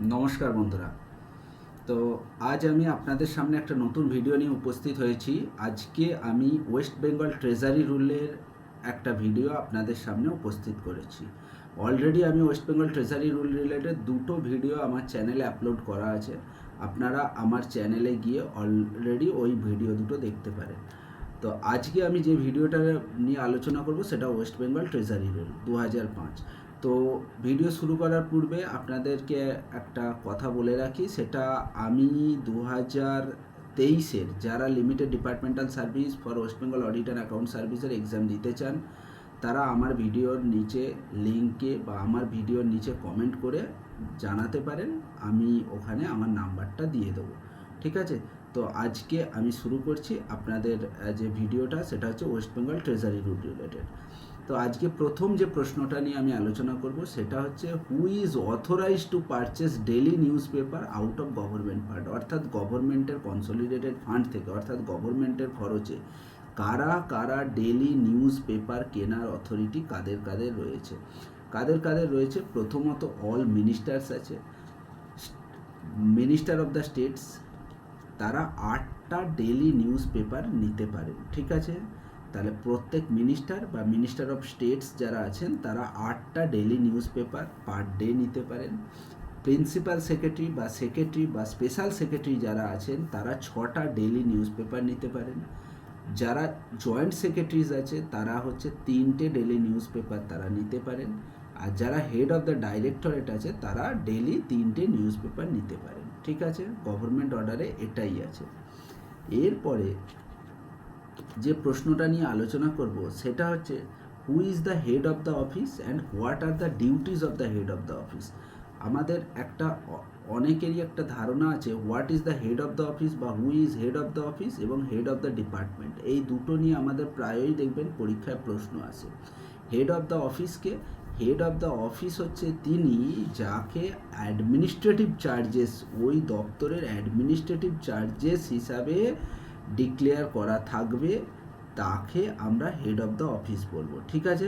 নমস্কার বন্ধুরা। তো আজ আমি আপনাদের সামনে একটা নতুন ভিডিও নিয়ে উপস্থিত হয়েছি। আজকে আমি ওয়েস্ট বেঙ্গল ট্রেজারি রুলের একটা ভিডিও আপনাদের সামনে উপস্থিত করেছি। অলরেডি আমি West Bengal treasury rule related দুটো ভিডিও আমার চ্যানেলে আপলোড করা আছে। আপনারা আমার চ্যানেলে গিয়ে অলরেডি ওই ভিডিও দুটো দেখতে পারেন। তো আজকে আমি যে ভিডিওটা নিয়ে আলোচনা করব সেটা ওয়েস্ট বেঙ্গল ট্রেজারি রুল 2005। তো ভিডিও শুরু করার পূর্বে আপনাদেরকে একটা কথা বলে রাখি, সেটা আমি 2023-এর যারা limited departmental service for West Bengal audit and account সার্ভিসের এক্সাম দিতে চান, তারা আমার ভিডিওর নিচে লিঙ্কে বা আমার ভিডিওর নিচে কমেন্ট করে জানাতে পারেন, আমি ওখানে আমার নাম্বারটা দিয়ে দেবো। ঠিক আছে? তো আজকে আমি শুরু করছি আপনাদের যে ভিডিওটা, সেটা হচ্ছে West Bengal treasury rule related. তো আজকে প্রথম যে প্রশ্নটা নিয়ে আমি আলোচনা করব সেটা হচ্ছে, who is authorize to purchase daily news paper out of government fund, অর্থাৎ গভর্নমেন্টের কনসলিডেটেড ফান্ড থেকে, অর্থাৎ গভর্নমেন্টের খরচে কারা কারা ডেলি নিউজ পেপার কেনার অথরিটি কাদের কাদের রয়েছে। কাদের কাদের রয়েছে? প্রথমত অল মিনিস্টার্স আছে, মিনিস্টার অফ দ্য স্টেটস, তারা 8টা ডেলি নিউজ পেপার নিতে পারেন। ঠিক আছে? তাহলে প্রত্যেক মিনিস্টার বা মিনিস্টার অফ স্টেটস যারা আছেন তারা 8টা daily news paper per day নিতে পারেন। প্রিন্সিপাল সেক্রেটারি বা স্পেশাল সেক্রেটারি যারা আছেন তারা 6টা ডেলি নিউজ পেপার নিতে পারেন। যারা জয়েন্ট সেক্রেটারিজ আছে তারা হচ্ছে 3টে ডেলি নিউজ পেপার তারা নিতে পারেন। আর যারা হেড অফ দ্য ডাইরেক্টরেট আছে তারা ডেলি 3টে নিউজ পেপার নিতে পারেন। ঠিক আছে? গভর্নমেন্ট অর্ডারে এটাই আছে। এরপরে যে প্রশ্নটা নিয়ে আলোচনা করব সেটা হচ্ছে, who is the head of the office and what are the duties of the head of the office. আমাদের অনেকেরই একটা ধারণা আছে what is the head of the office বা who is head of the office এবং head of the department, এই দুটো নিয়ে আমাদের প্রায়ই দেখবেন পরীক্ষায় প্রশ্ন আসে। হেড অফ দ্য অফিসকে, হেড অফ দ্য অফিস হচ্ছে তিনি যাকে অ্যাডমিনিস্ট্রেটিভ চার্জেস, ওই দপ্তরের অ্যাডমিনিস্ট্রেটিভ চার্জেস হিসাবে ডিক্লেয়ার করা থাকবে, তাকে আমরা হেড অফ দ্য অফিস বলবো। ঠিক আছে?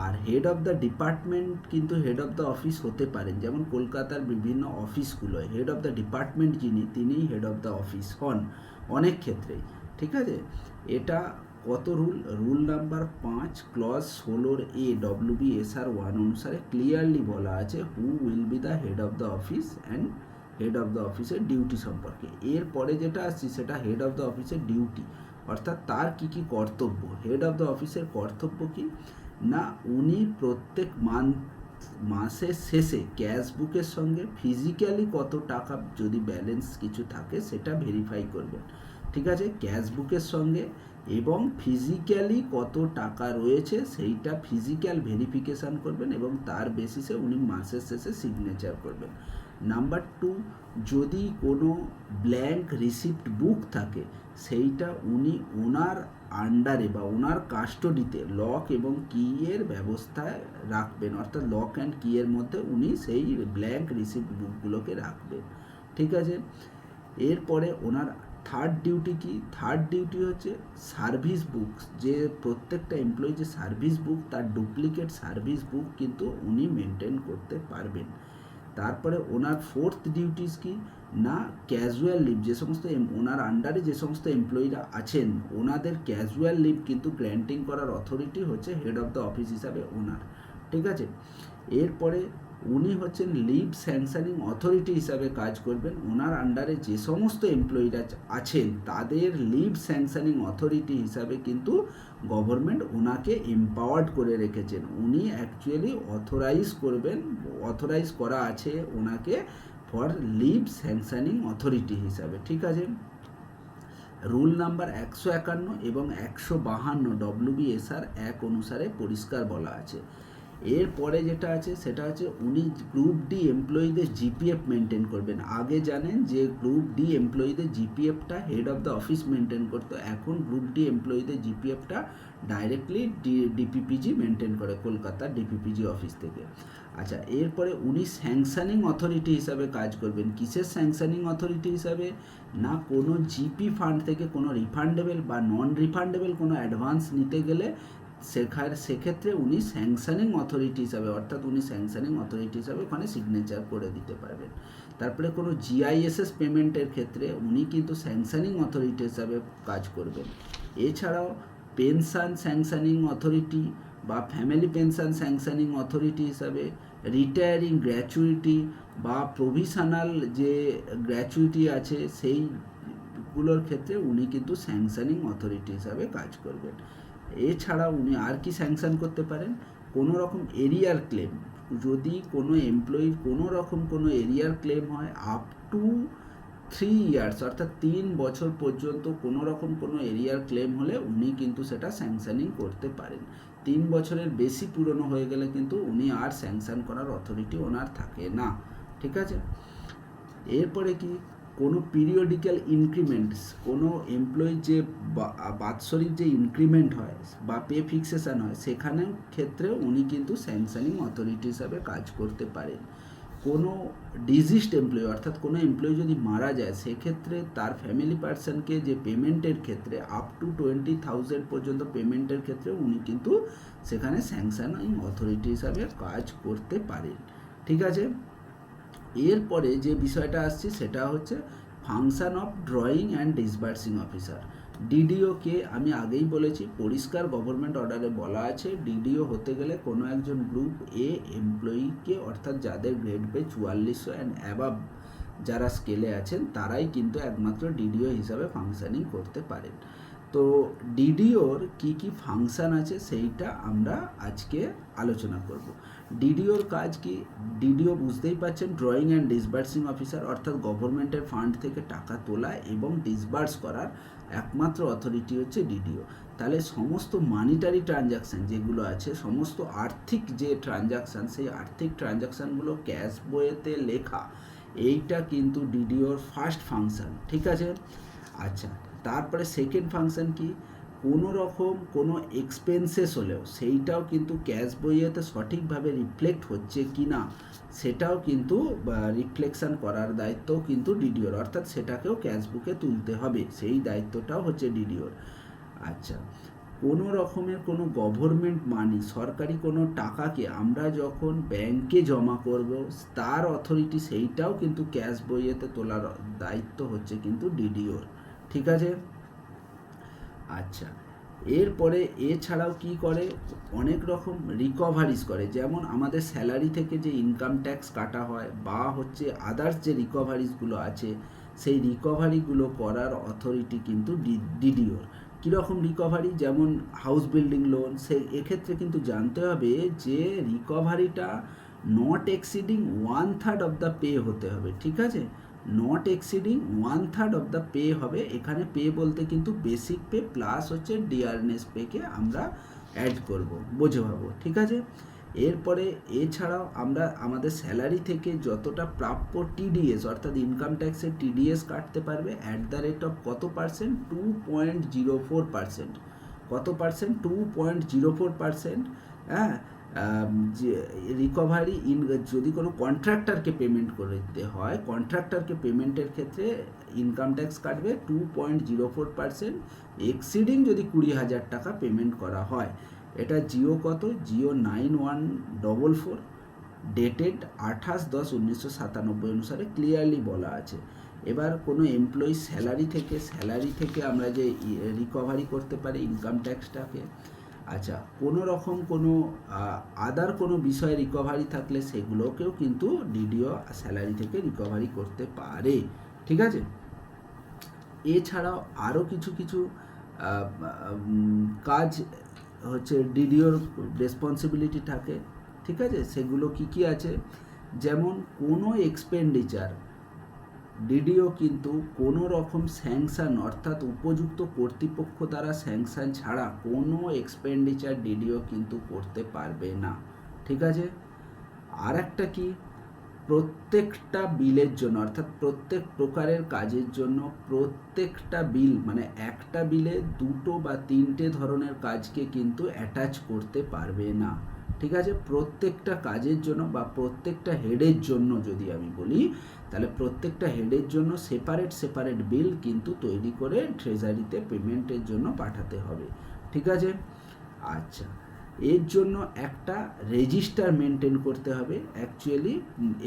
আর হেড অফ দ্য ডিপার্টমেন্ট কিন্তু হেড অফ দ্য অফিস হতে পারেন, যেমন কলকাতার বিভিন্ন অফিসগুলোয় হেড অফ দ্য ডিপার্টমেন্ট যিনি, তিনিই হেড অফ দ্য অফিস হন অনেক ক্ষেত্রেই। ঠিক আছে? এটা কত রুল নাম্বার 5 ক্লজ 16 এ WBSR 1 অনুসারে ক্লিয়ারলি বলা আছে who will be the head of the office and head of the অফিসের ডিউটি সম্পর্কে। এরপরে যেটা আসছি সেটা হেড অফ দ্য অফিসের ডিউটি, অর্থাৎ তার কি কি কর্তব্য। হেড অফ দ্য অফিসের কর্তব্য কি না, উনি প্রত্যেক মাসের শেষে ক্যাশ বুকের সঙ্গে ফিজিক্যালি কত টাকা যদি ব্যালেন্স কিছু থাকে সেটা ভেরিফাই করবেন। ঠিক আছে? ক্যাশ বুকের সঙ্গে এবং ফিজিক্যালি কত টাকা রয়েছে সেইটা ফিজিক্যাল ভেরিফিকেশান করবেন এবং তার বেসিসে উনি মাসের শেষে সিগনেচার করবেন। নাম্বার 2, যদি কোনো ব্ল্যাঙ্ক রিসিপ্ট বুক থাকে সেইটা উনি ওনার আন্ডারে বা ওনার কাস্টডিতে লক এবং কি এর ব্যবস্থায় রাখবেন, অর্থাৎ লক অ্যান্ড কি এর মধ্যে উনি সেই ব্ল্যাঙ্ক রিসিপ্ট বুকগুলোকে রাখবেন। ঠিক আছে? এরপরে ওনার থার্ড ডিউটি কি? থার্ড ডিউটি হচ্ছে সার্ভিস বুক, যে প্রত্যেকটা এমপ্লয়ি যে সার্ভিস বুক, তার ডুপ্লিকেট সার্ভিস বুক কিন্তু উনি মেনটেন করতে পারবেন। তারপরে ওনার ফোর্থ ডিউটিস কি না, ক্যাজুয়াল লিভ, যে সমস্ত ওনার আন্ডারে যে সমস্ত এমপ্লয়িরা আছেন ওনাদের ক্যাজুয়াল লিভ কিন্তু গ্র্যান্টিং করার অথরিটি হচ্ছে হেড অফ দ্য অফিস হিসাবে ওনার। ঠিক আছে? এরপরে উনি হচ্ছেন লিভ স্যাংশনিং অথরিটি হিসাবে কাজ করবেন। ওনার আন্ডারে যে সমস্ত এমপ্লয়িরা আছেন তাদের লিভ স্যাংশনিং অথরিটি হিসাবে কিন্তু গভর্নমেন্ট ওনাকে এম্পাওয়ার্ড করে রেখেছেন। উনি অ্যাকচুয়ালি অথরাইজ করা আছে ওনাকে ফর লিভ স্যাংশনিং অথরিটি হিসাবে। ঠিক আছে? রুল নাম্বার 151 এবং 152 WBSR 1 অনুসারে পরিষ্কার বলা আছে। এরপরে যেটা আছে সেটা হচ্ছে উনি গ্রুপ ডি এমপ্লয়িদের জিপিএফ মেনটেন করবেন। আগে জানেন যে গ্রুপ ডি এমপ্লয়িদের জিপিএফটা head of the office maintain করতো, এখন গ্রুপ ডি এমপ্লয়িদের জিপিএফটা ডাইরেক্টলি ডিপিপিজি মেনটেন করে, কলকাতার ডিপিপিজি অফিস থেকে। আচ্ছা, এরপরে উনি স্যাংশনিং অথরিটি হিসাবে কাজ করবেন। কিসের স্যাংশনিং অথরিটি হিসাবে না, কোনো জিপি ফান্ড থেকে কোনো রিফান্ডেবল বা নন রিফান্ডেবল কোনো অ্যাডভান্স নিতে গেলে সেক্ষেত্রে উনি স্যাংশনিং অথরিটি হিসাবে, অর্থাৎ উনি স্যাংশনিং অথরিটি হিসাবে ওখানে সিগনেচার করে দিতে পারবেন। তারপরে কোনো জিআইএসএস পেমেন্টের ক্ষেত্রে উনি কিন্তু স্যাংশনিং অথরিটি হিসাবে কাজ করবেন। এছাড়াও পেনশন স্যাংশনিং অথরিটি বা ফ্যামিলি পেনশন স্যাংশনিং অথরিটি হিসাবে, রিটায়ারিং গ্র্যাচুইটি বা প্রভিশনাল যে গ্র্যাচুইটি আছে সেইগুলোর ক্ষেত্রে উনি কিন্তু স্যাংশনিং অথরিটি হিসাবে কাজ করবেন। এছাড়া উনি আর কি স্যাংশন করতে পারেন, কোনো রকম এরিয়ার ক্লেম, যদি কোনো এমপ্লয়ির কোনো রকম কোনো এরিয়ার ক্লেম হয় আপ টু 3 ইয়ার্স অর্থাৎ 3 বছর পর্যন্ত কোনো রকম কোনো এরিয়ার ক্লেম হলে উনি কিন্তু সেটা স্যাংশনিং করতে পারেন। 3 বছরের বেশি পুরনো হয়ে গেলে কিন্তু উনি আর স্যাংশন করার অথরিটি ওনার থাকে না। ঠিক আছে, এরপরে কি কোনো পিরিয়ডিক্যাল ইনক্রিমেন্টস, কোনো এমপ্লয়ির যে বাৎসরিক যে ইনক্রিমেন্ট হয় বা পে ফিক্সেশন হয় সেখানেও ক্ষেত্রে উনি কিন্তু স্যাংশনিং অথরিটি হিসাবে কাজ করতে পারেন। কোনো ডিজিজড এমপ্লয়ি অর্থাৎ কোনো এমপ্লয়ি যদি মারা যায় সেক্ষেত্রে তার ফ্যামিলি পার্সনকে যে পেমেন্টের ক্ষেত্রে আপ টু 20,000 পর্যন্ত পেমেন্টের ক্ষেত্রে উনি কিন্তু সেখানে স্যাংশনিং অথরিটি হিসাবে কাজ করতে পারেন। ঠিক আছে, এরপরে যে বিষয়টা আসছে সেটা হচ্ছে function of drawing and disbursing officer. ডিডিওকে আমি আগেই বলেছি, পরিষ্কার গভর্নমেন্ট অর্ডারে বলা আছে ডিডিও হতে গেলে কোনো একজন গ্রুপ এ এমপ্লয়িকে অর্থাৎ যাদের গ্রেড পে 4400 অ্যান্ড অ্যাবাভ যারা স্কেলে আছেন তারাই কিন্তু একমাত্র ডিডিও হিসাবে ফাংশনিং করতে পারেন। তো ডিডিওর কি কি ফাংশন আছে সেইটা আমরা আজকে আলোচনা করব। ডিডিওর কাজ কি, ডিডিও বুঝতেই পারছেন ড্রয়িং অ্যান্ড ডিসবার্সিং অফিসার, অর্থাৎ গভর্নমেন্টের ফান্ড থেকে টাকা তোলা এবং ডিসবার্স করার একমাত্র অথরিটি হচ্ছে ডিডিও। তাহলে সমস্ত মানিটারি ট্রানজাকশান যেগুলো আছে, সমস্ত আর্থিক যে ট্রানজাকশান, সেই আর্থিক ট্রানজাকশানগুলো ক্যাশ বইয়েতে লেখা, এইটা কিন্তু ডিডিওর ফার্স্ট ফাংশন। ঠিক আছে, আচ্ছা, তারপরে সেকেন্ড ফাংশন কি, কোনো রকম কোনো এক্সপেন্সেস হলেও সেইটাও কিন্তু ক্যাশ বইয়েতে সঠিকভাবে রিফ্লেক্ট হচ্ছে কি না সেটাও কিন্তু রিফ্লেকশান করার দায়িত্বও কিন্তু ডিডিওর, অর্থাৎ সেটাকেও ক্যাশ বুকে তুলতে হবে, সেই দায়িত্বটাও হচ্ছে ডিডিওর। আচ্ছা, কোনো রকমের কোনো গভর্নমেন্ট মানি, সরকারি কোনো টাকাকে আমরা যখন ব্যাংকে জমা করব তার অথরিটি সেইটাও কিন্তু ক্যাশ বইয়েতে তোলার দায়িত্ব হচ্ছে কিন্তু ডিডিওর। ঠিক আছে, আচ্ছা, এরপরে এছাড়াও কি করে, অনেক রকম রিকভারিজ করে, যেমন আমাদের স্যালারি থেকে যে ইনকাম ট্যাক্স কাটা হয় বা হচ্ছে আদার্স যে রিকভারিজগুলো আছে সেই রিকভারিগুলো করার অথরিটি কিন্তু ডিডিওর। কীরকম রিকভারি, যেমন হাউস বিল্ডিং লোন, সেই এক্ষেত্রে কিন্তু জানতে হবে যে রিকভারিটা not exceeding 1/3 of the pay হতে হবে। ঠিক আছে, not exceeding 1/3 of the pay হবে। এখানে পে বলতে কিন্তু বেসিক পে প্লাস হচ্ছে ডিয়ারনেস পেকে আমরা অ্যাড করব, বোঝো ভাবো। ঠিক আছে, এরপরে এছাড়াও আমরা আমাদের স্যালারি থেকে যতটা প্রাপ্য টিডিএস অর্থাৎ ইনকাম ট্যাক্সের টিডিএস কাটতে পারবে অ্যাট দ্য রেট অফ কত পার্সেন্ট, 2.04%। কত পার্সেন্ট, 2.04%। হ্যাঁ, যে রিকভারি যদি কোনো কন্ট্রাক্টরকে পেমেন্ট করতে হয়, কন্ট্রাক্টরকে পেমেন্টের ক্ষেত্রে ইনকাম ট্যাক্স কাটবে 2.04%, এক্সিডিং যদি 20,000 টাকা পেমেন্ট করা হয়। এটা জিও কত, জিও 9144, ডেটেড 28/10/1997 অনুসারে ক্লিয়ারলি বলা আছে। এবার কোনো এমপ্লয়ি স্যালারি থেকে আমরা যে রিকভারি করতে পারি ইনকাম ট্যাক্সটাকে। আচ্ছা, কোনো রকম কোনো আদার কোনো বিষয়ে রিকভারি থাকলে সেগুলোকেও কিন্তু ডিডিও স্যালারি থেকে রিকভারি করতে পারে। ঠিক আছে, এছাড়াও আরও কিছু কিছু কাজ হচ্ছে ডিডিওর রেসপন্সিবিলিটি থাকে। ঠিক আছে, সেগুলো কি কি আছে, যেমন কোনো এক্সপেন্ডিচার ডিডিও কিন্তু কোনো রকম স্যাংশন অর্থাৎ উপযুক্ত কর্তৃপক্ষ দ্বারা স্যাংশন ছাড়া কোনো এক্সপেন্ডিচার ডিডিও কিন্তু করতে পারবে না। ঠিক আছে, আর একটা কি, প্রত্যেকটা বিলের জন্য অর্থাৎ প্রত্যেক প্রকারের কাজের জন্য প্রত্যেকটা বিল মানে একটা বিলে 2 বা 3টে ধরনের কাজকে কিন্তু অ্যাটাচ করতে পারবে না। ঠিক আছে, প্রত্যেকটা কাজের জন্য বা প্রত্যেকটা হেডের জন্য যদি আমি বলি তাহলে প্রত্যেকটা হেডের জন্য সেপারেট বিল কিন্তু তৈরি করে ট্রেজারিতে পেমেন্টের জন্য পাঠাতে হবে। ঠিক আছে, আচ্ছা, এর জন্য একটা রেজিস্টার মেনটেন করতে হবে। অ্যাকচুয়ালি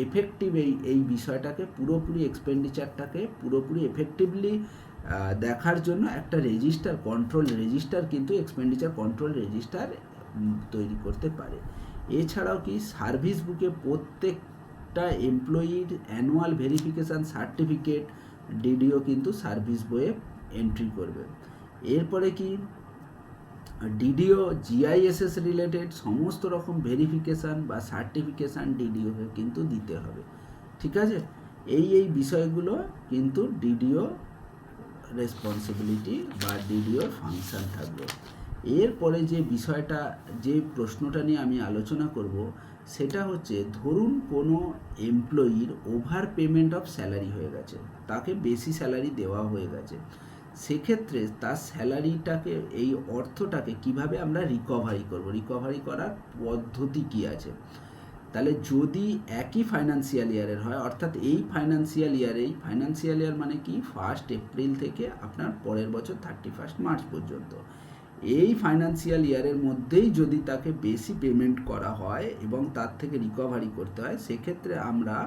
এফেক্টিভ এই বিষয়টাকে পুরোপুরি এক্সপেন্ডিচারটাকে পুরোপুরি এফেক্টিভলি দেখার জন্য একটা রেজিস্টার কন্ট্রোল রেজিস্টার কিন্তু এক্সপেন্ডিচার কন্ট্রোল রেজিস্টার তৈরি করতে পারে। এছাড়াও কি সার্ভিস বুকে প্রত্যেকটা এমপ্লয়ির অ্যানুয়াল ভেরিফিকেশান সার্টিফিকেট ডিডিও কিন্তু সার্ভিস বইয়ে এন্ট্রি করবে। এরপরে কি ডিডিও জিআইএসএস রিলেটেড সমস্ত রকম ভেরিফিকেশান বা সার্টিফিকেশান ডিডিওকে কিন্তু দিতে হবে। ঠিক আছে, এই বিষয়গুলো কিন্তু ডিডিও রেসপন্সিবিলিটি বা ডিডিওর ফাংশান থাকবে। এরপরে যে বিষয়টা যে প্রশ্নটা নিয়ে আমি আলোচনা করব সেটা হচ্ছে, ধরুন কোনো এমপ্লয়ির ওভার পেমেন্ট অফ স্যালারি হয়ে গেছে, তাকে বেশি স্যালারি দেওয়া হয়ে গেছে, সেক্ষেত্রে তার স্যালারিটাকে এই অর্থটাকে কিভাবে আমরা রিকভারি করব, রিকভারি করার পদ্ধতি কি আছে। তাহলে যদি একই ফাইন্যান্সিয়াল ইয়ারের হয়, অর্থাৎ এই ফাইন্যান্সিয়াল ইয়ার মানে কি 1 এপ্রিল থেকে আপনার পরের বছর 31 মার্চ পর্যন্ত, এই ফাইন্যান্সিয়াল ইয়ারের মধ্যেই যদি তাকে বেশি পেমেন্ট করা হয় এবং তার থেকে রিকভারি করতে হয়, সেক্ষেত্রে আমরা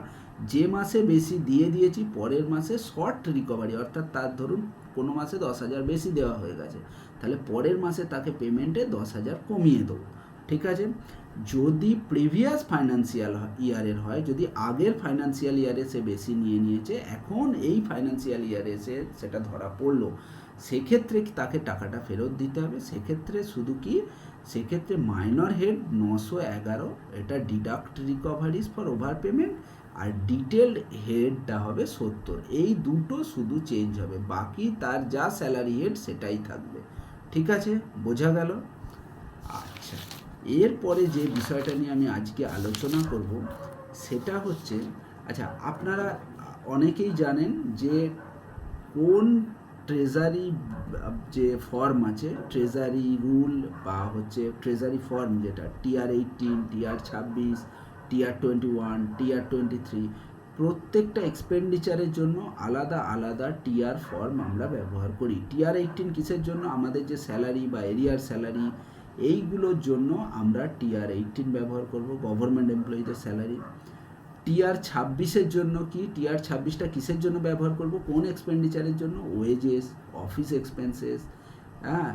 যে মাসে বেশি দিয়ে দিয়েছি পরের মাসে শর্ট রিকভারি, অর্থাৎ তার ধরুন কোনো মাসে 10,000 বেশি দেওয়া হয়ে গেছে, তাহলে পরের মাসে তাকে পেমেন্টে 10,000 কমিয়ে দেবো। ঠিক আছে, যদি প্রিভিয়াস ফাইন্যান্সিয়াল ইয়ারের হয়, যদি আগের ফাইন্যান্সিয়াল ইয়ারে সে বেশি নিয়ে নিয়েছে, এখন এই ফাইন্যান্সিয়াল ইয়ারে এসে সেটা ধরা পড়লো, সেক্ষেত্রে তাকে টাকাটা ফেরত দিতে হবে। সেক্ষেত্রে মাইনর হেড 911, এটা deduct recoveries for over payment, আর ডিটেলড হেডটা হবে 70। এই দুটো শুধু চেঞ্জ হবে, বাকি তার যা স্যালারি হেড সেটাই থাকবে। ঠিক আছে, বোঝা গেল? আচ্ছা, এরপরে যে বিষয়টা নিয়ে আমি আজকে আলোচনা করব সেটা হচ্ছে, আচ্ছা আপনারা অনেকেই জানেন যে কোন ট্রেজারি যে ফর্ম আছে, ট্রেজারি রুল বা হচ্ছে ট্রেজারি ফর্ম, যেটা TR18, TR26, TR21, TR23, প্রত্যেকটা এক্সপেন্ডিচারের জন্য আলাদা আলাদা টিআর ফর্ম আমরা ব্যবহার করি। TR18 কিসের জন্য, আমাদের যে স্যালারি বা এরিয়ার স্যালারি, এইগুলোর জন্য আমরা TR18 ব্যবহার করব, গভর্নমেন্ট এমপ্লয়িদের স্যালারি। TR26-এর জন্য কি, TR26টা কিসের জন্য ব্যবহার করব, কোন এক্সপেন্ডিচারের জন্য, ওয়েজেস, অফিস এক্সপেন্সেস, হ্যাঁ,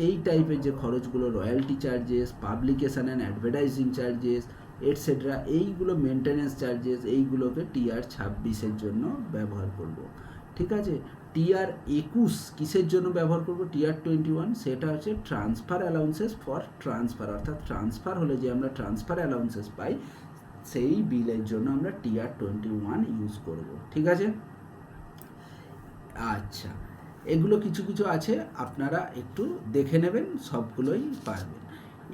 এই টাইপের যে খরচগুলো, royalty charges, publication and advertising charges etcetera, এইগুলো মেনটেন্যান্স চার্জেস, এইগুলোকে TR26-এর জন্য ব্যবহার করব। ঠিক আছে, TR21 কিসের জন্য ব্যবহার করব, TR21 সেটা হচ্ছে ট্রান্সফার অ্যালাউন্সেস ফর ট্রান্সফার, অর্থাৎ ট্রান্সফার হলে যে আমরা ট্রান্সফার অ্যালাউন্সেস পাই, সেই বিলের জন্য আমরা TR21 ইউজ করব। ঠিক আছে, আচ্ছা এগুলো কিছু কিছু আছে, আপনারা একটু দেখে নেবেন, সবগুলোই পারবেন।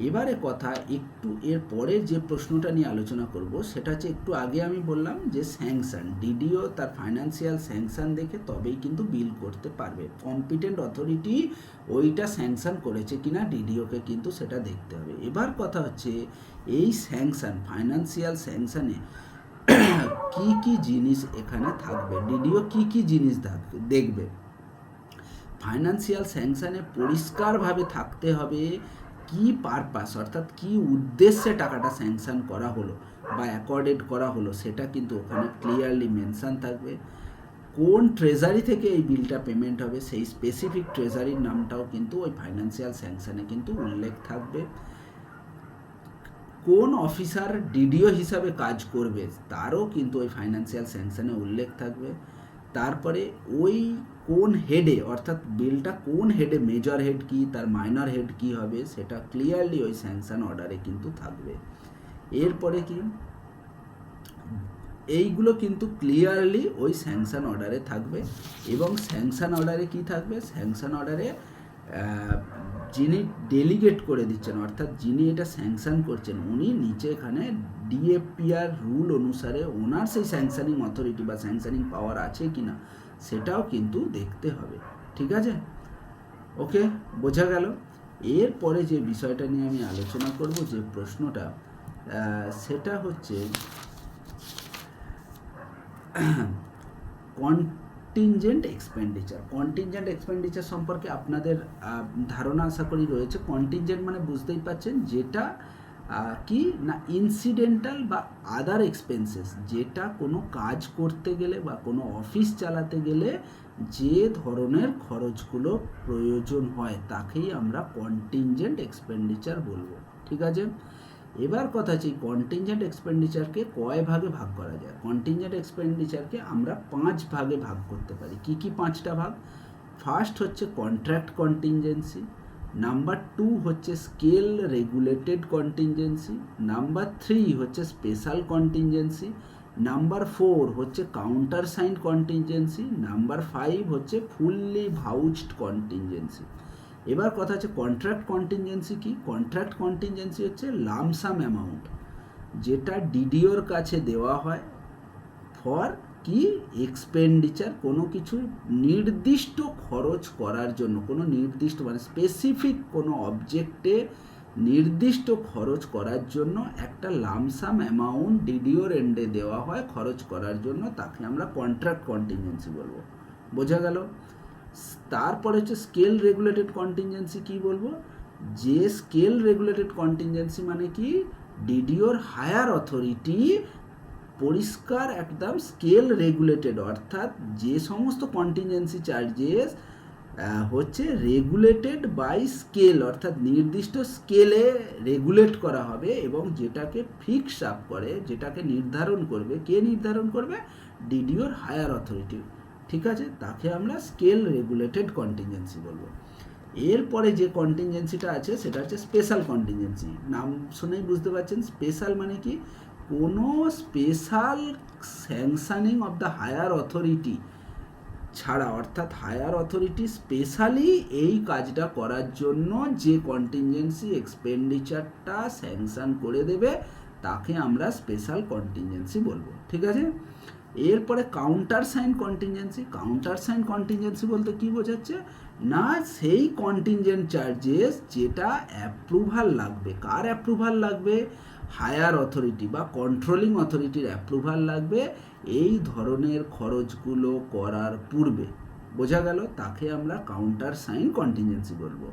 এবারে কথা একটু এর পরে যে প্রশ্নটা নিয়ে আলোচনা করব সেটা হচ্ছে, একটু আগে আমি বললাম যে স্যাংশন, ডিডিও তার ফাইন্যান্সিয়াল স্যাংশন দেখে তবেই কিন্তু বিল করতে পারবে। কম্পিটেন্ট অথরিটি ওইটা স্যাংশন করেছে কিনা ডিডিওকে কিন্তু সেটা দেখতে হবে। এবার কথা হচ্ছে, এই স্যাংশন, ফাইন্যান্সিয়াল স্যাংশনে কি কি জিনিস এখানে থাকবে, ডিডিও কি কি জিনিস দেখবে। ফাইন্যান্সিয়াল স্যাংশনে পরিষ্কারভাবে থাকতে হবে কি পারপাস, অর্থাৎ কি উদ্দেশ্যে টাকাটা স্যাংশন করা হলো বা অ্যাকর্ডেড করা হলো, সেটা কিন্তু ওখানে ক্লিয়ারলি মেনশন থাকবে। কোন ট্রেজারি থেকে এই বিলটা পেমেন্ট হবে, সেই স্পেসিফিক ট্রেজারির নামটাও কিন্তু ওই ফাইন্যান্সিয়াল স্যাংশনে কিন্তু উল্লেখ থাকবে। কোন অফিসার ডিডিও হিসাবে কাজ করবে তারও কিন্তু ওই ফাইন্যান্সিয়াল স্যাংশনে উল্লেখ থাকবে। তারপরে ওই কোন হেডে, অর্থাৎ বিলটা কোন হেডে, মেজর হেড কি, তার মাইনর হেড কি হবে, সেটা ক্লিয়ারলি ওই স্যাংশন অর্ডারে কিন্তু থাকবে। এরপরে কি, এইগুলো কিন্তু ক্লিয়ারলি ওই স্যাংশন অর্ডারে থাকবে। এবং স্যাংশন অর্ডারে কি থাকবে, স্যাংশন অর্ডারে যিনি ডেলিগেট করে দিচ্ছেন, অর্থাৎ যিনি এটা স্যাংশন করছেন, উনি নিচে এখানে DFPR রুল অনুসারে ওনার সেই স্যাংশনিং অথরিটি বা স্যাংশনিং পাওয়ার আছে কিনা সেটাও কিন্তু দেখতে হবে। ঠিক আছে, ওকে, বোঝা গেল। এরপরে যে বিষয়টা নিয়ে আমি আলোচনা করব, যে প্রশ্নটা, সেটা হচ্ছে কন্টিনজেন্ট এক্সপেন্ডিচার সম্পর্কে আপনাদের ধারণা আশা করি রয়েছে। কন্টিনজেন্ট মানে বুঝতেই পারছেন, যেটা কি না ইনসিডেন্টাল বা আদার এক্সপেন্সেস, যেটা কোনো কাজ করতে গেলে বা কোনো অফিস চালাতে গেলে যে ধরনের খরচগুলো প্রয়োজন হয় তাকেই আমরা কন্টিনজেন্ট এক্সপেন্ডিচার বলবো। ঠিক আছে, এবার কথা হচ্ছে এই কন্টিনজেন্ট এক্সপেন্ডিচারকে কয় ভাগে ভাগ করা যায়। কন্টিনজেন্ট এক্সপেন্ডিচারকে আমরা 5 ভাগে ভাগ করতে পারি। কি কি 5টা ভাগ? ফার্স্ট হচ্ছে কন্ট্রাক্ট কন্টিনজেন্সি, নাম্বার 2 হচ্ছে স্কেল রেগুলেটেড কন্টিনজেন্সি, নাম্বার 3 হচ্ছে স্পেশাল কন্টিনজেন্সি, নাম্বার 4 হচ্ছে কাউন্টার সাইন কন্টিনজেন্সি, নাম্বার 5 হচ্ছে ফুললি ভাউচড কন্টিনজেন্সি। এবার কথা হচ্ছে কন্ট্রাক্ট কন্টিনজেন্সি কি? কন্ট্রাক্ট কন্টিনজেন্সি হচ্ছে লামসাম অ্যামাউন্ট, যেটা ডিডিওর কাছে দেওয়া হয় ফর কি এক্সপেন্ডিচার, কোনো কিছু নির্দিষ্ট খরচ করার জন্য, কোনো নির্দিষ্ট মানে স্পেসিফিক কোনো অবজেক্টে নির্দিষ্ট খরচ করার জন্য একটা লামসাম অ্যামাউন্ট ডিডিওর এন্ডে দেওয়া হয় খরচ করার জন্য, তাকে আমরা কন্ট্রাক্ট কন্টিনজেন্সি বলবো। বোঝা গেল? তারপরে হচ্ছে স্কেল রেগুলেটেড কন্টিনজেন্সি। কি বলবো? যে স্কেল রেগুলেটেড কন্টিনজেন্সি মানে কি ডিডিওর হায়ার অথরিটি পরিষ্কার একদম স্কেল রেগুলেটেড, অর্থাৎ যে সমস্ত কন্টিনজেন্সি চার্জেস হচ্ছে রেগুলেটেড বাই স্কেল, অর্থাৎ নির্দিষ্ট স্কেলে রেগুলেট করা হবে এবং যেটাকে ফিক্স আপ করে, যেটাকে নির্ধারণ করবে, কে নির্ধারণ করবে? ডিডিওর হায়ার অথরিটি। ঠিক আছে, তাকে আমরা স্কেল রেগুলেটেড কন্টিনজেন্সি বলবো। এরপরে যে কন্টিনজেন্সিটা আছে সেটা হচ্ছে স্পেশাল কন্টিনজেন্সি। নাম শুনেই বুঝতে পারছেন স্পেশাল মানে কি, কোনো special sanctioning of the higher authority ছাড়া, অর্থাৎ হায়ার অথরিটি স্পেশালি এই কাজটা করার জন্য যে কন্টিনজেন্সি এক্সপেন্ডিচারটা স্যাংশন করে দেবে তাকে আমরা স্পেশাল কন্টিনজেন্সি বলবো। ঠিক আছে, এরপরে countersign contingency. Countersign contingency বলতে কি বোঝাচ্ছে না, সেই কন্টিনজেন্ট চার্জেস যেটা অ্যাপ্রুভাল লাগবে। কার অ্যাপ্রুভাল লাগবে? হায়ার অথরিটি বা কন্ট্রোলিং অথরিটির অ্যাপ্রুভাল লাগবে এই ধরনের খরচগুলো করার পূর্বে। বোঝা গেল? তাকে আমরা কাউন্টার সাইন কন্টিনজেন্সি বলবো।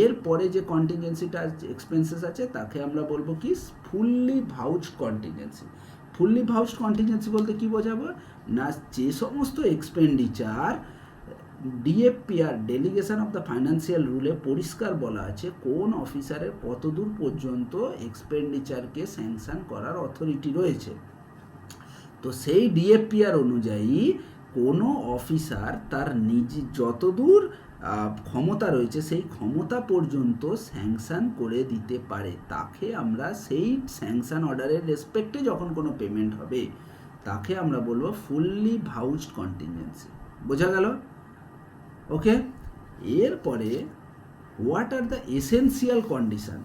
এরপরে যে কন্টিনজেন্সিটা এক্সপেন্সেস আছে তাকে আমরা বলবো কি fully vouched contingency. Fully vouched contingency বলতে কি বোঝাবো না, যে সমস্ত expenditure DFPR delegation of the financial রুলে পরিষ্কার বলা আছে কোন অফিসারের কতদূর পর্যন্ত এক্সপেন্ডিচারকে স্যাংশন করার অথরিটি রয়েছে। তো সেই ডিএফপিআর অনুযায়ী কোনো অফিসার তার নিজে যতদূর ক্ষমতা রয়েছে সেই ক্ষমতা পর্যন্ত স্যাংশন করে দিতে পারে, তাকে আমরা সেই স্যাংশন অর্ডারের রেসপেক্টে যখন কোনো পেমেন্ট হবে তাকে আমরা বলবো ফুললি ভাউচড কন্টিনজেন্সি। বোঝা গেল? ওকে, এরপরে what are the essential condition.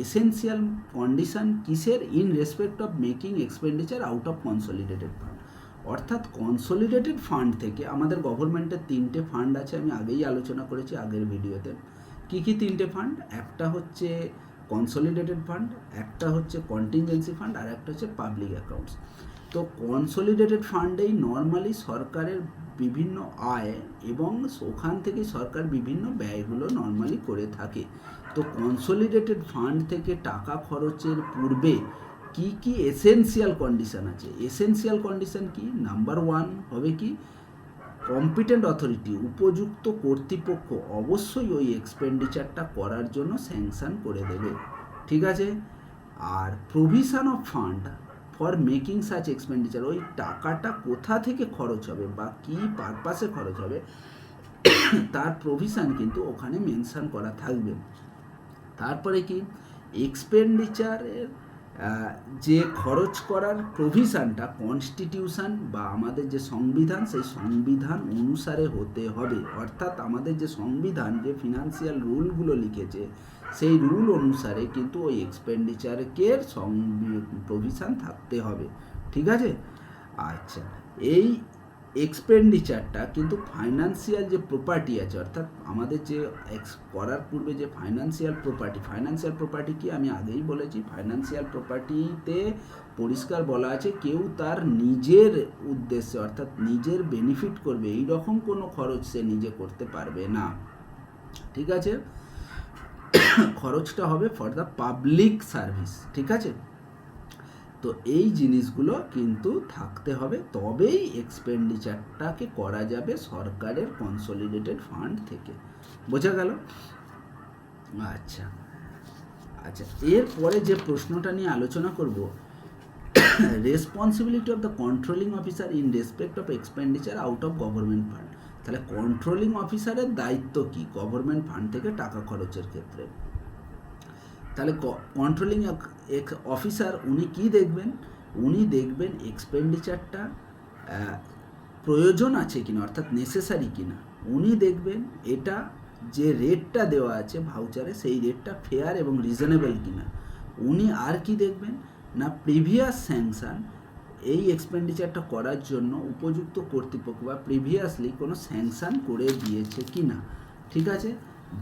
Essential condition কিসের? In respect of making expenditure out of consolidated fund. অর্থাৎ কনসলিডেটেড ফান্ড থেকে, আমাদের গভর্নমেন্টের 3টে ফান্ড আছে, আমি আগেই আলোচনা করেছি আগের ভিডিওতে। কি কি 3টে ফান্ড? একটা হচ্ছে কনসলিডেটেড ফান্ড, একটা হচ্ছে কন্টিনজেন্সি ফান্ড, আর একটা হচ্ছে পাবলিক অ্যাকাউন্টস। তো কনসলিডেটেড ফান্ডেই নর্মালি সরকারের বিভিন্ন আয় এবং ওখান থেকে সরকার বিভিন্ন ব্যয়গুলো নর্মালি করে থাকে। তো কনসলিডেটেড ফান্ড থেকে টাকা খরচের পূর্বে কি কি এসেন্সিয়াল কন্ডিশন আছে? এসেন্সিয়াল কন্ডিশন কি? নাম্বার 1 হবে কি, কম্পিটেন্ট অথরিটি উপযুক্ত কর্তৃপক্ষ অবশ্যই ওই এক্সপেন্ডিচারটা করার জন্য স্যাংশন করে দেবে। ঠিক আছে, আর provision of fund for making such expenditure, ওই টাকাটা কোথা থেকে খরচ হবে বা কি পারপাসে খরচ হবে তার প্রভিশন কিন্তু ওখানে মেনশন করা থাকবে। তারপরে কি এক্সপেন্ডিচারের যে খরচ করার প্রভিশনটা কনস্টিটিউশন বা আমাদের যে সংবিধান সেই সংবিধান অনুসারে হতে হবে, অর্থাৎ আমাদের যে সংবিধান যে ফিনান্সিয়াল রুলগুলো লিখেছে সেই রুল অনুসারে কিন্তু ওই এক্সপেন্ডিচারকে প্রভিশন থাকতে হবে। ঠিক আছে, আচ্ছা, এই এক্সপেন্ডিচারটা কিন্তু ফাইন্যান্সিয়াল যে প্রপার্টি আছে, অর্থাৎ আমাদের যে করার পূর্বে যে ফাইন্যান্সিয়াল প্রপার্টি কি আমি আগেই বলেছি, ফাইন্যান্সিয়াল প্রপার্টিতে পরিষ্কার বলা আছে কেউ তার নিজের উদ্দেশ্যে অর্থাৎ নিজের বেনিফিট করবে এই রকম কোনো খরচ সে নিজে করতে পারবে না। ঠিক আছে, খরচটা হবে ফর দ্য পাবলিক সার্ভিস। ঠিক আছে, তো এই জিনিসগুলো কিন্তু থাকতে হবে, তবেই এক্সপেন্ডিচারটাকে করা যাবে সরকারের কনসলিডেটেড ফান্ড থেকে। বোঝা গেল? আচ্ছা আচ্ছা, এরপরে যে প্রশ্নটা নিয়ে আলোচনা করব, responsibility of the controlling officer in respect of expenditure out of government fund. তাহলে কন্ট্রোলিং অফিসারের দায়িত্ব কি গভর্নমেন্ট ফান্ড থেকে টাকা খরচের ক্ষেত্রে? তাহলে কন্ট্রোলিং অফিসার উনি কি দেখবেন? উনি দেখবেন এক্সপেন্ডিচারটা প্রয়োজন আছে কিনা, অর্থাৎ নেসেসারি কিনা। উনি দেখবেন এটা যে রেটটা দেওয়া আছে ভাউচারে সেই রেটটা ফেয়ার এবং রিজনেবল কিনা। উনি আর কি দেখবেন না প্রিভিয়াস স্যাংশন, এই এক্সপেন্ডিচারটা করার জন্য উপযুক্ত কর্তৃপক্ষ বা প্রিভিয়াসলি কোনো স্যাংশন করে দিয়েছে কিনা। ঠিক আছে,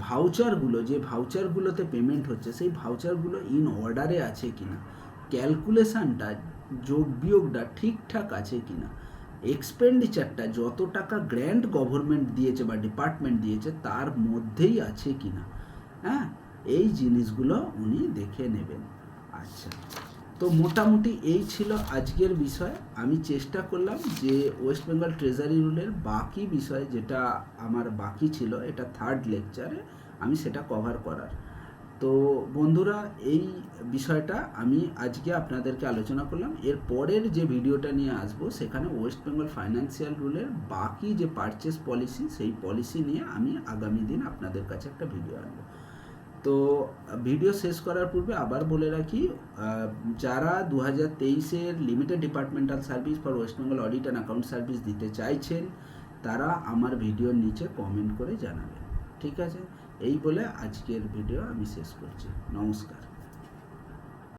ভাউচারগুলো যে ভাউচারগুলোতে পেমেন্ট হচ্ছে সেই ভাউচারগুলো ইন অর্ডারে আছে কিনা, ক্যালকুলেশানটা যোগ বিয়োগটা ঠিকঠাক আছে কিনা, এক্সপেন্ডিচারটা যত টাকা গ্র্যান্ট গভর্নমেন্ট দিয়েছে বা ডিপার্টমেন্ট দিয়েছে তার মধ্যেই আছে কিনা। হ্যাঁ, এই জিনিসগুলো উনি দেখে নেবেন। আচ্ছা, তো মোটামুটি এই ছিল আজকের বিষয়। আমি চেষ্টা করলাম যে ওয়েস্ট বেঙ্গল ট্রেজারি রুলের বাকি বিষয় যেটা আমার বাকি ছিল, এটা থার্ড লেকচারে আমি সেটা কভার করার। তো বন্ধুরা, এই বিষয়টা আমি আজকে আপনাদেরকে আলোচনা করলাম। এর পরের যে ভিডিওটা নিয়ে আসবো সেখানে ওয়েস্ট বেঙ্গল ফাইন্যান্সিয়াল রুলের বাকি যে পারচেস পলিসি সেই পলিসি নিয়ে আমি আগামী দিন আপনাদের কাছে একটা ভিডিও আনবো। তো ভিডিও শেষ করার পূর্বে আবার বলে রাখি, যারা 2023-এর limited departmental service for West Bengal audit and account service দিতে চাইছেন তারা আমার ভিডিওর নিচে কমেন্ট করে জানাবেন। ঠিক আছে, এই বলে আজকের ভিডিও আমি শেষ করছি। নমস্কার।